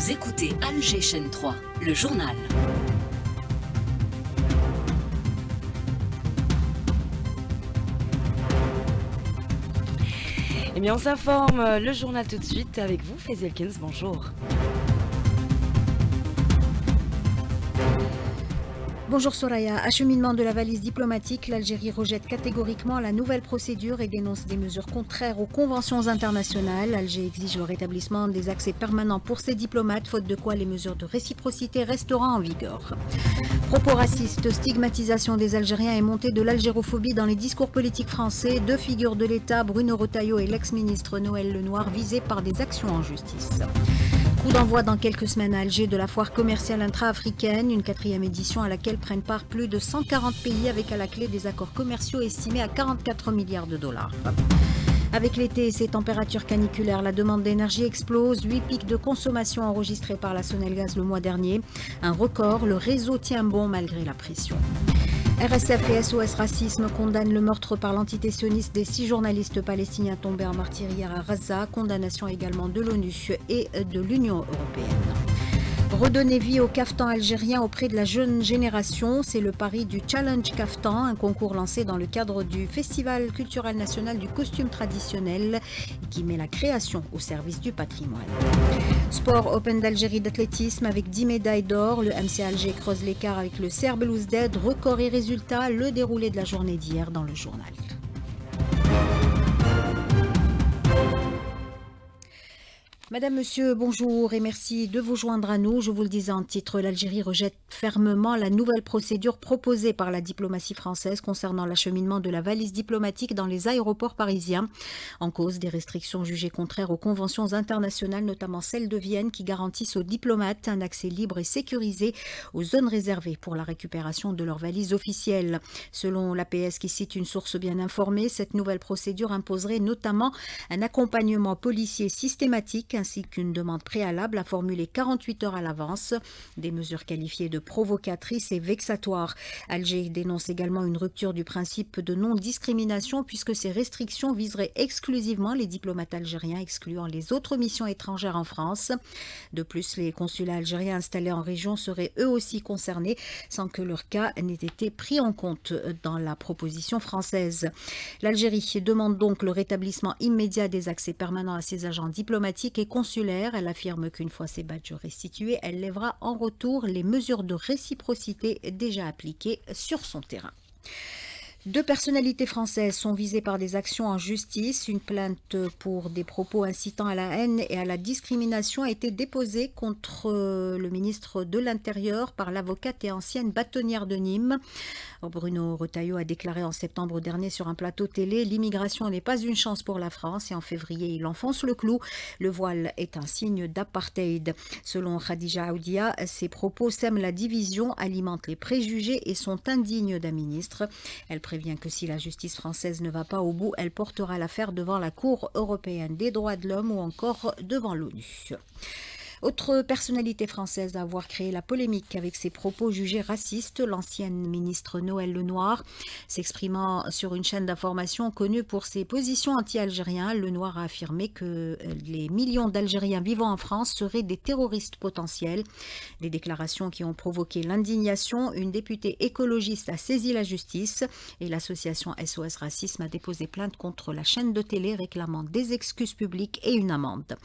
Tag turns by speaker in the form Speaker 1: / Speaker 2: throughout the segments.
Speaker 1: Vous écoutez Alger chaîne 3, le journal.
Speaker 2: Eh bien, on s'informe, le journal tout de suite avec vous, Faizy Elkins, bonjour.
Speaker 3: Bonjour Soraya, acheminement de la valise diplomatique, l'Algérie rejette catégoriquement la nouvelle procédure et dénonce des mesures contraires aux conventions internationales. Alger exige le rétablissement des accès permanents pour ses diplomates, faute de quoi les mesures de réciprocité resteront en vigueur. Propos racistes, stigmatisation des Algériens et montée de l'algérophobie dans les discours politiques français. Deux figures de l'État, Bruno Retailleau et l'ex-ministre Noël Lenoir, visés par des actions en justice. Coup d'envoi dans quelques semaines à Alger de la foire commerciale intra-africaine, une 4e édition à laquelle prennent part plus de 140 pays avec à la clé des accords commerciaux estimés à 44 milliards de dollars. Avec l'été et ses températures caniculaires, la demande d'énergie explose. 8 pics de consommation enregistrés par la Sonelgaz le mois dernier. Un record, le réseau tient bon malgré la pression. RSF et SOS Racisme condamnent le meurtre par l'entité sioniste des 6 journalistes palestiniens tombés en martyre hier à Gaza. Condamnation également de l'ONU et de l'Union européenne. Redonner vie au caftan algérien auprès de la jeune génération, c'est le pari du Challenge Caftan, un concours lancé dans le cadre du Festival culturel national du costume traditionnel qui met la création au service du patrimoine. Sport Open d'Algérie d'athlétisme avec 10 médailles d'or, le MC Alger creuse l'écart avec le Serbe Louzdet, record et résultats, le déroulé de la journée d'hier dans le journal. Madame, Monsieur, bonjour et merci de vous joindre à nous. Je vous le disais en titre, l'Algérie rejette fermement la nouvelle procédure proposée par la diplomatie française concernant l'acheminement de la valise diplomatique dans les aéroports parisiens. En cause des restrictions jugées contraires aux conventions internationales, notamment celle de Vienne, qui garantissent aux diplomates un accès libre et sécurisé aux zones réservées pour la récupération de leurs valises officielles. Selon l'APS, qui cite une source bien informée, cette nouvelle procédure imposerait notamment un accompagnement policier systématique ainsi qu'une demande préalable à formuler 48 heures à l'avance, des mesures qualifiées de provocatrices et vexatoires. Alger dénonce également une rupture du principe de non-discrimination puisque ces restrictions viseraient exclusivement les diplomates algériens, excluant les autres missions étrangères en France. De plus, les consulats algériens installés en région seraient eux aussi concernés sans que leur cas n'ait été pris en compte dans la proposition française. L'Algérie demande donc le rétablissement immédiat des accès permanents à ses agents diplomatiques et consulaire. Elle affirme qu'une fois ces badges restitués, elle lèvera en retour les mesures de réciprocité déjà appliquées sur son terrain. 2 personnalités françaises sont visées par des actions en justice. Une plainte pour des propos incitant à la haine et à la discrimination a été déposée contre le ministre de l'Intérieur par l'avocate et ancienne bâtonnière de Nîmes. Bruno Retailleau a déclaré en septembre dernier sur un plateau télé « L'immigration n'est pas une chance pour la France » et en février il enfonce le clou. Le voile est un signe d'apartheid. Selon Khadija Aoudia, ces propos sèment la division, alimentent les préjugés et sont indignes d'un ministre. Elle prévient que si la justice française ne va pas au bout, elle portera l'affaire devant la Cour européenne des droits de l'homme ou encore devant l'ONU. Autre personnalité française à avoir créé la polémique avec ses propos jugés racistes, l'ancienne ministre Noël Lenoir. S'exprimant sur une chaîne d'information connue pour ses positions anti-algériens, Lenoir a affirmé que les millions d'Algériens vivant en France seraient des terroristes potentiels. Des déclarations qui ont provoqué l'indignation. Une députée écologiste a saisi la justice et l'association SOS Racisme a déposé plainte contre la chaîne de télé réclamant des excuses publiques et une amende.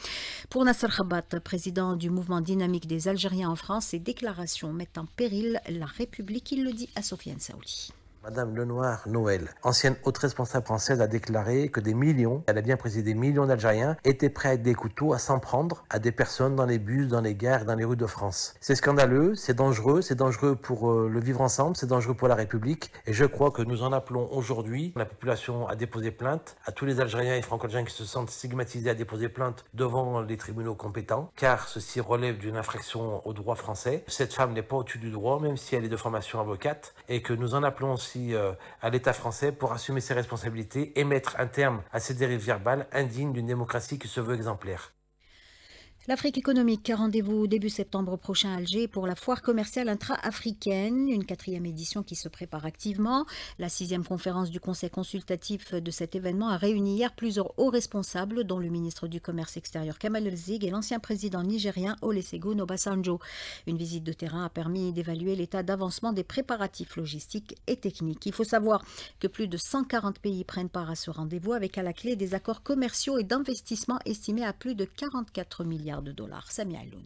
Speaker 3: Pour Nasser Khabat, président du mouvement dynamique des Algériens en France, ces déclarations mettent en péril la République, il le dit à Sofiane Saouli.
Speaker 4: Madame Lenoir Noël, ancienne haute responsable française, a déclaré que des millions, elle a bien précisé des millions d'Algériens, étaient prêts avec des couteaux à s'en prendre à des personnes dans les bus, dans les gares, dans les rues de France. C'est scandaleux, c'est dangereux pour le vivre ensemble, c'est dangereux pour la République. Et je crois que nous en appelons aujourd'hui la population à déposer plainte, à tous les Algériens et franco-algériens qui se sentent stigmatisés à déposer plainte devant les tribunaux compétents, car ceci relève d'une infraction au droit français. Cette femme n'est pas au-dessus du droit, même si elle est de formation avocate, et que nous en appelons aussi à l'État français pour assumer ses responsabilités et mettre un terme à ces dérives verbales indignes d'une démocratie qui se veut exemplaire.
Speaker 3: L'Afrique économique a rendez-vous début septembre prochain à Alger pour la foire commerciale intra-africaine, une 4e édition qui se prépare activement. La 6e conférence du conseil consultatif de cet événement a réuni hier plusieurs hauts responsables, dont le ministre du Commerce extérieur Kamal El-Zig et l'ancien président nigérien Olusegun Obasanjo. Une visite de terrain a permis d'évaluer l'état d'avancement des préparatifs logistiques et techniques. Il faut savoir que plus de 140 pays prennent part à ce rendez-vous avec à la clé des accords commerciaux et d'investissement estimés à plus de 44 milliards de dollars. Samia Aloun.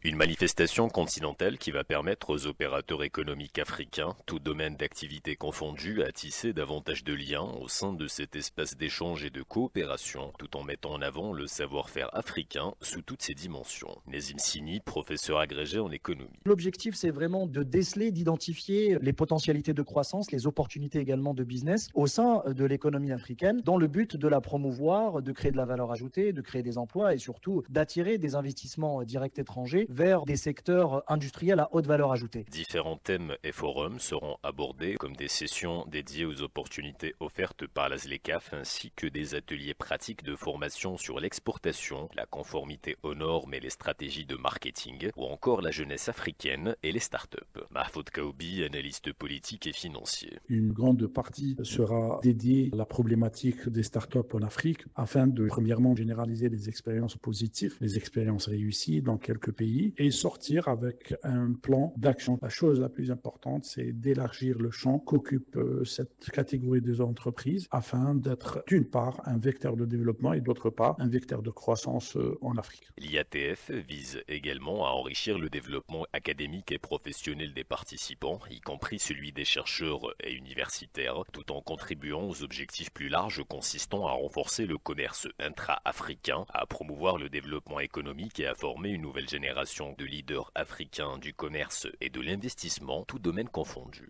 Speaker 5: Une manifestation continentale qui va permettre aux opérateurs économiques africains, tout domaine d'activité confondu, à tisser davantage de liens au sein de cet espace d'échange et de coopération, tout en mettant en avant le savoir-faire africain sous toutes ses dimensions. Nazim Sini, professeur agrégé en économie.
Speaker 6: L'objectif, c'est vraiment de déceler, d'identifier les potentialités de croissance, les opportunités également de business au sein de l'économie africaine, dans le but de la promouvoir, de créer de la valeur ajoutée, de créer des emplois et surtout d'attirer des investissements directs étrangers vers des secteurs industriels à haute valeur ajoutée.
Speaker 5: Différents thèmes et forums seront abordés, comme des sessions dédiées aux opportunités offertes par la ZLECAf, ainsi que des ateliers pratiques de formation sur l'exportation, la conformité aux normes et les stratégies de marketing, ou encore la jeunesse africaine et les startups. Mahfoud Kaoubi, analyste politique et financier.
Speaker 7: Une grande partie sera dédiée à la problématique des startups en Afrique, afin de, premièrement, généraliser les expériences positives, les expériences réussies dans quelques pays, et sortir avec un plan d'action. La chose la plus importante, c'est d'élargir le champ qu'occupe cette catégorie des entreprises afin d'être d'une part un vecteur de développement et d'autre part un vecteur de croissance en Afrique.
Speaker 5: L'IATF vise également à enrichir le développement académique et professionnel des participants, y compris celui des chercheurs et universitaires, tout en contribuant aux objectifs plus larges consistant à renforcer le commerce intra-africain, à promouvoir le développement économique et à former une nouvelle génération de leaders africains du commerce et de l'investissement, tout domaine confondu.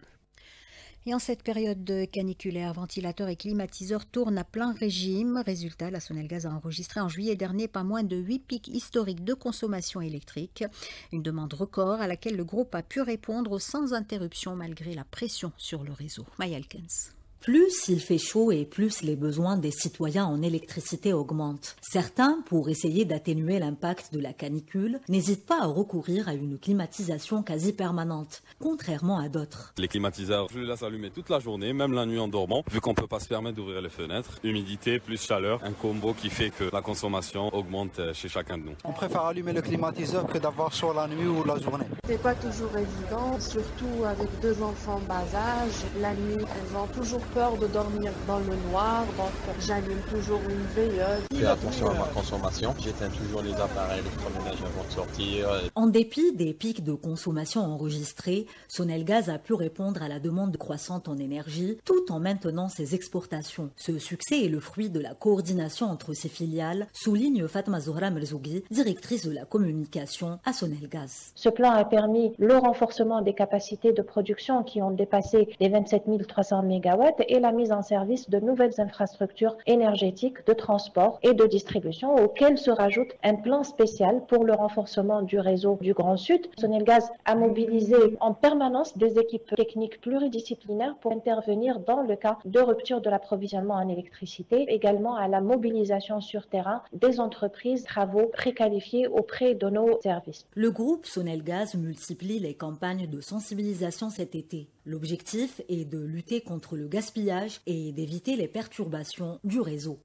Speaker 3: Et en cette période caniculaire, ventilateurs et climatiseurs tournent à plein régime. Résultat, la Sonelgaz a enregistré en juillet dernier pas moins de 8 pics historiques de consommation électrique. Une demande record à laquelle le groupe a pu répondre sans interruption malgré la pression sur le réseau. Maya Elkens.
Speaker 8: Plus il fait chaud et plus les besoins des citoyens en électricité augmentent. Certains, pour essayer d'atténuer l'impact de la canicule, n'hésitent pas à recourir à une climatisation quasi permanente, contrairement à d'autres.
Speaker 9: Les climatiseurs, je les laisse allumer toute la journée, même la nuit en dormant, vu qu'on ne peut pas se permettre d'ouvrir les fenêtres. Humidité plus chaleur, un combo qui fait que la consommation augmente chez chacun de nous.
Speaker 10: On préfère allumer le climatiseur que d'avoir chaud la nuit ou la journée.
Speaker 11: C'est pas toujours évident, surtout avec 2 enfants bas âge. La nuit, elles ont toujours peur de dormir dans le noir, donc j'allume toujours une veilleuse.
Speaker 12: Je fais attention à ma consommation, j'éteins toujours les appareils électroménagers avant de sortir.
Speaker 8: En dépit des pics de consommation enregistrés, Sonelgaz a pu répondre à la demande croissante en énergie tout en maintenant ses exportations. Ce succès est le fruit de la coordination entre ses filiales, souligne Fatma Zohra Merzougui, directrice de la communication à Sonelgaz.
Speaker 13: Ce plan a permis le renforcement des capacités de production qui ont dépassé les 27 300 MW et la mise en service de nouvelles infrastructures énergétiques de transport et de distribution auxquelles se rajoute un plan spécial pour le renforcement du réseau du Grand Sud. Sonelgaz a mobilisé en permanence des équipes techniques pluridisciplinaires pour intervenir dans le cas de rupture de l'approvisionnement en électricité, également à la mobilisation sur terrain des entreprises, travaux préqualifiés auprès de nos services.
Speaker 8: Le groupe Sonelgaz multiplie les campagnes de sensibilisation cet été. L'objectif est de lutter contre le gaspillage et d'éviter les perturbations du réseau.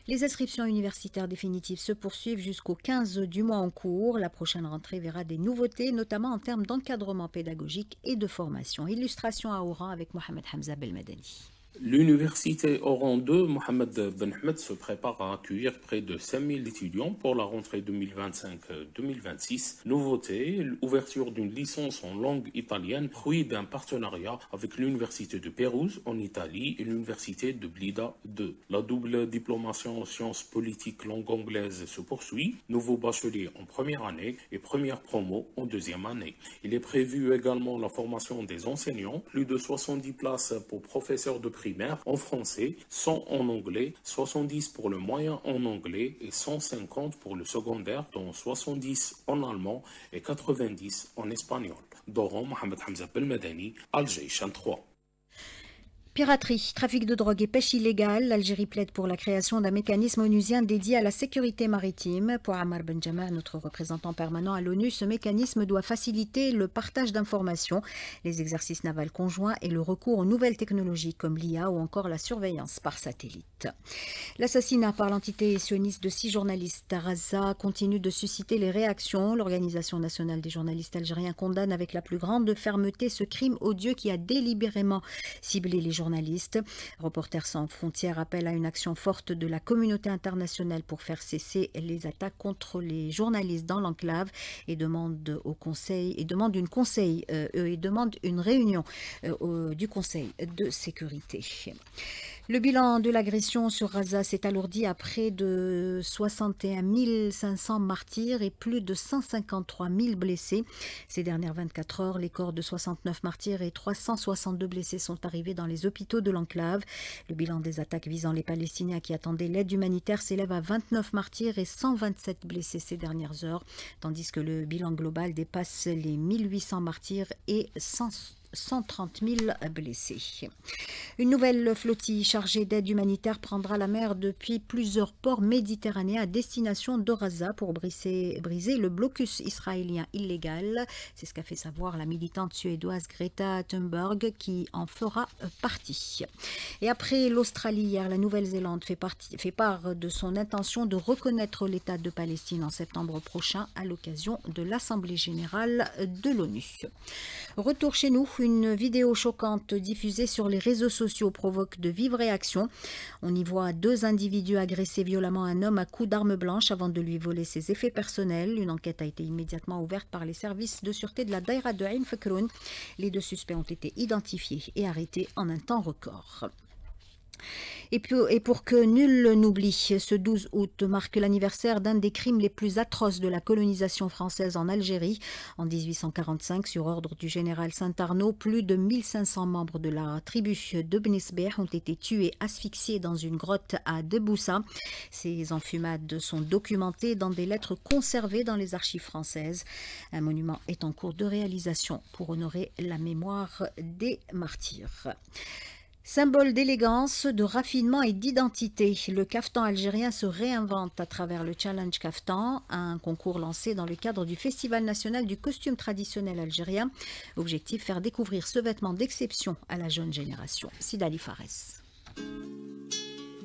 Speaker 3: Les inscriptions universitaires définitives se poursuivent jusqu'au 15 du mois en cours. La prochaine rentrée verra des nouveautés, notamment en termes d'encadrement pédagogique et de formation. Illustration à Oran avec Mohamed Hamza Belmadani.
Speaker 14: L'université Oran 2, Mohamed Ben Ahmed, se prépare à accueillir près de 5000 étudiants pour la rentrée 2025-2026. Nouveauté, l'ouverture d'une licence en langue italienne, fruit d'un partenariat avec l'université de Pérouse en Italie et l'université de Blida 2. La double diplomation en sciences politiques langue anglaise se poursuit. Nouveau bachelier en première année et première promo en deuxième année. Il est prévu également la formation des enseignants, plus de 70 places pour professeurs de primaire en français, 100 en anglais, 70 pour le moyen en anglais et 150 pour le secondaire, dont 70 en allemand et 90 en espagnol. D'Oran, Mohamed Hamza Belmadani, Alger, Chan 3.
Speaker 3: Piraterie, trafic de drogue et pêche illégale, l'Algérie plaide pour la création d'un mécanisme onusien dédié à la sécurité maritime. Pour Ammar Benjama, notre représentant permanent à l'ONU, ce mécanisme doit faciliter le partage d'informations, les exercices navals conjoints et le recours aux nouvelles technologies comme l'IA ou encore la surveillance par satellite. L'assassinat par l'entité sioniste de 6 journalistes à Gaza continue de susciter les réactions. L'Organisation nationale des journalistes algériens condamne avec la plus grande fermeté ce crime odieux qui a délibérément ciblé les journalistes. Reporters sans frontières appelle à une action forte de la communauté internationale pour faire cesser les attaques contre les journalistes dans l'enclave et demande une réunion du Conseil de sécurité. Le bilan de l'agression sur Gaza s'est alourdi à près de 61 500 martyrs et plus de 153 000 blessés. Ces dernières 24 heures, les corps de 69 martyrs et 362 blessés sont arrivés dans les hôpitaux de l'enclave. Le bilan des attaques visant les Palestiniens qui attendaient l'aide humanitaire s'élève à 29 martyrs et 127 blessés ces dernières heures, tandis que le bilan global dépasse les 1800 martyrs et 130 000 blessés. Une nouvelle flottille chargée d'aide humanitaire prendra la mer depuis plusieurs ports méditerranéens à destination de Gaza pour briser le blocus israélien illégal. C'est ce qu'a fait savoir la militante suédoise Greta Thunberg qui en fera partie. Et après l'Australie hier, la Nouvelle-Zélande fait part de son intention de reconnaître l'État de Palestine en septembre prochain à l'occasion de l'Assemblée générale de l'ONU. Retour chez nous, une vidéo choquante diffusée sur les réseaux sociaux provoque de vives réactions. On y voit 2 individus agresser violemment un homme à coups d'arme blanche avant de lui voler ses effets personnels. Une enquête a été immédiatement ouverte par les services de sûreté de la Daïra de Ain Fakroun. Les 2 suspects ont été identifiés et arrêtés en un temps record. Et pour que nul n'oublie, ce 12 août marque l'anniversaire d'un des crimes les plus atroces de la colonisation française en Algérie. En 1845, sur ordre du général Saint-Arnaud, plus de 1500 membres de la tribu de Bnisbeh ont été tués, asphyxiés dans une grotte à Deboussa. Ces enfumades sont documentées dans des lettres conservées dans les archives françaises. Un monument est en cours de réalisation pour honorer la mémoire des martyrs. Symbole d'élégance, de raffinement et d'identité, le caftan algérien se réinvente à travers le Challenge Caftan, un concours lancé dans le cadre du Festival national du costume traditionnel algérien. Objectif, faire découvrir ce vêtement d'exception à la jeune génération. Sidali Fares.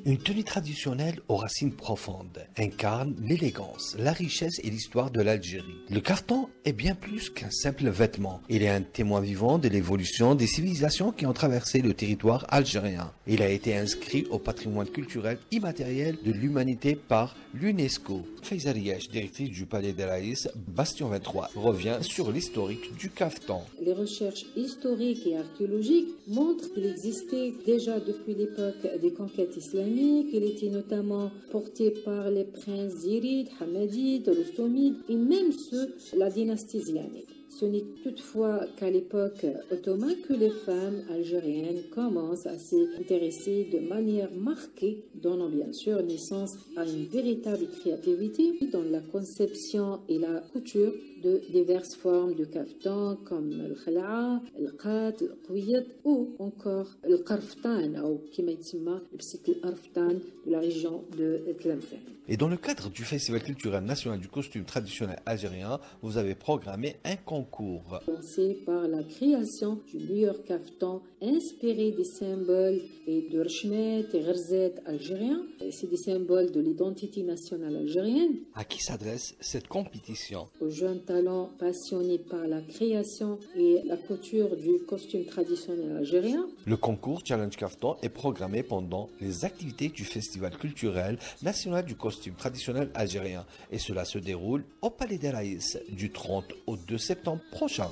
Speaker 15: Une tenue traditionnelle aux racines profondes incarne l'élégance, la richesse et l'histoire de l'Algérie. Le caftan est bien plus qu'un simple vêtement. Il est un témoin vivant de l'évolution des civilisations qui ont traversé le territoire algérien. Il a été inscrit au patrimoine culturel immatériel de l'humanité par l'UNESCO. Faiza Riach, directrice du Palais des Raïs, Bastion 23, revient sur l'historique du caftan.
Speaker 16: Les recherches historiques et archéologiques montrent qu'il existait déjà depuis l'époque des conquêtes islamiques. Il était notamment porté par les princes zirides, hamadides, rostomides et même ceux de la dynastie islamique. Ce n'est toutefois qu'à l'époque ottomane que les femmes algériennes commencent à s'y intéresser de manière marquée, donnant bien sûr naissance à une véritable créativité dans la conception et la couture de diverses formes de kaftan comme le khala'a, le qat, le qwiyat ou encore le qarftan ou kima yitsemma le qarftan de la région de Tlemcen.
Speaker 15: Et dans le cadre du Festival culturel national du costume traditionnel algérien, vous avez programmé un concours.
Speaker 16: Lancé par la création du meilleur kaftan inspiré des symboles et de rchmet et gherzet algériens. C'est des symboles de l'identité nationale algérienne.
Speaker 15: À qui s'adresse cette compétition?
Speaker 16: Aux jeunes talents passionnés par la création et la couture du costume traditionnel algérien.
Speaker 15: Le concours Challenge Caftan est programmé pendant les activités du Festival culturel national du costume traditionnel algérien et cela se déroule au Palais des Raïs du 30 au 2 septembre prochain.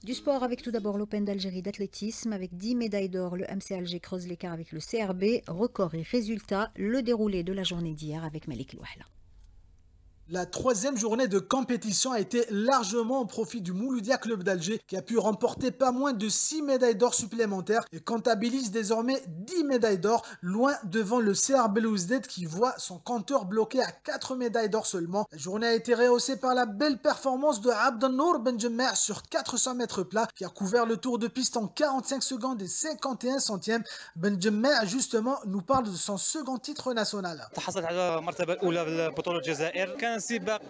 Speaker 3: Du sport avec tout d'abord l'Open d'Algérie d'athlétisme avec 10 médailles d'or. Le MC Alger creuse l'écart avec le CRB. Record et résultat, le déroulé de la journée d'hier avec Malik Louhla.
Speaker 17: La troisième journée de compétition a été largement au profit du Mouloudia Club d'Alger qui a pu remporter pas moins de 6 médailles d'or supplémentaires et comptabilise désormais 10 médailles d'or, loin devant le CR Belouizdad qui voit son compteur bloqué à 4 médailles d'or seulement. La journée a été rehaussée par la belle performance de Abdelnour Benjemer sur 400 mètres plats qui a couvert le tour de piste en 45 secondes et 51 centièmes. Benjemer justement nous parle de son second titre national.
Speaker 18: كان سباق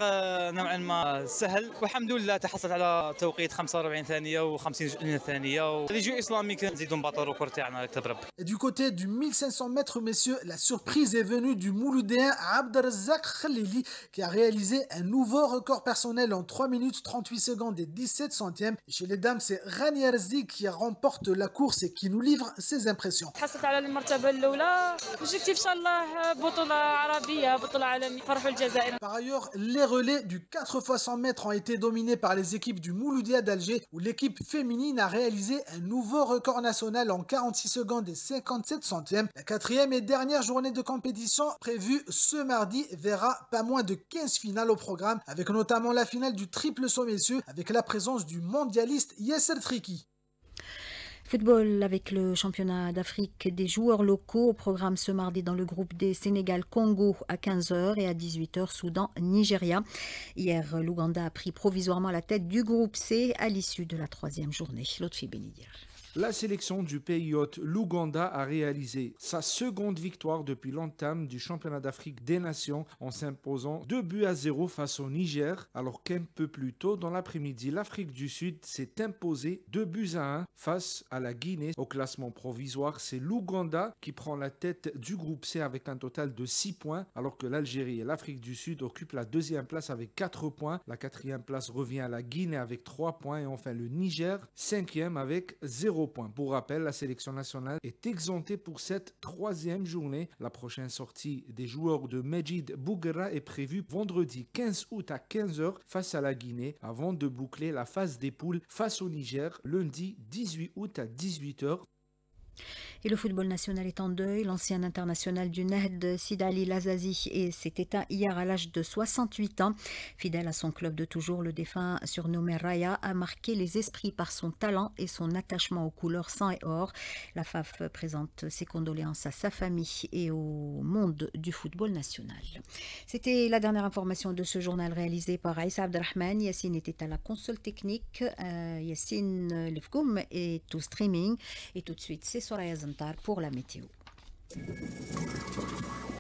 Speaker 18: نوعا ما سهل والحمد لله تحصلت على توقيت 45 ثانيه و50 ثانيه اللي جو اسلامي كنزيدوا نباطوا الركور تاعنا كتب ربي.
Speaker 17: Et du côté du 1500 mètres, messieurs, la surprise est venue du Mouloudéen Abdelrazak Khalili qui a réalisé un nouveau record personnel en 3 minutes 38 secondes et 17 centièmes. Et chez les dames, c'est Rania Razdi qui remporte la course et qui nous livre ses impressions.
Speaker 19: تحصلت على المرتبه الاولى وجبت ان شاء الله بطوله عربيه بطوله عالميه فرحوا الجزائر.
Speaker 17: Par ailleurs, les relais du 4 x 100 mètres ont été dominés par les équipes du Mouloudia d'Alger où l'équipe féminine a réalisé un nouveau record national en 46 secondes et 57 centièmes. La quatrième et dernière journée de compétition prévue ce mardi verra pas moins de 15 finales au programme avec notamment la finale du triple saut messieurs avec la présence du mondialiste Yasser Triki.
Speaker 3: Football avec le championnat d'Afrique des joueurs locaux au programme ce mardi dans le groupe D Sénégal-Congo à 15h et à 18h Soudan-Nigeria. Hier, l'Ouganda a pris provisoirement la tête du groupe C à l'issue de la troisième journée. Lotfi Benidir.
Speaker 20: La sélection du pays hôte, l'Ouganda, a réalisé sa seconde victoire depuis l'entame du championnat d'Afrique des Nations en s'imposant 2-0 face au Niger, alors qu'un peu plus tôt dans l'après-midi, l'Afrique du Sud s'est imposée 2-1 face à la Guinée. Au classement provisoire, c'est l'Ouganda qui prend la tête du groupe C avec un total de 6 points, alors que l'Algérie et l'Afrique du Sud occupent la deuxième place avec 4 points. La quatrième place revient à la Guinée avec 3 points et enfin le Niger, 5e avec 0 points. Pour rappel, la sélection nationale est exemptée pour cette troisième journée. La prochaine sortie des joueurs de Medjid Bouguera est prévue vendredi 15 août à 15h face à la Guinée avant de boucler la phase des poules face au Niger lundi 18 août à 18h.
Speaker 3: Et le football national est en deuil. L'ancien international du Nahd, Sidali Lazazi, s'est éteint hier à l'âge de 68 ans. Fidèle à son club de toujours, le défunt surnommé Raya a marqué les esprits par son talent et son attachement aux couleurs sang et or. La FAF présente ses condoléances à sa famille et au monde du football national. C'était la dernière information de ce journal réalisé par Aïssa Abdelrahman. Yassine était à la console technique. Yassine Lefkoum est au streaming. Et tout de suite, c'est Soraya Zantar pour la météo.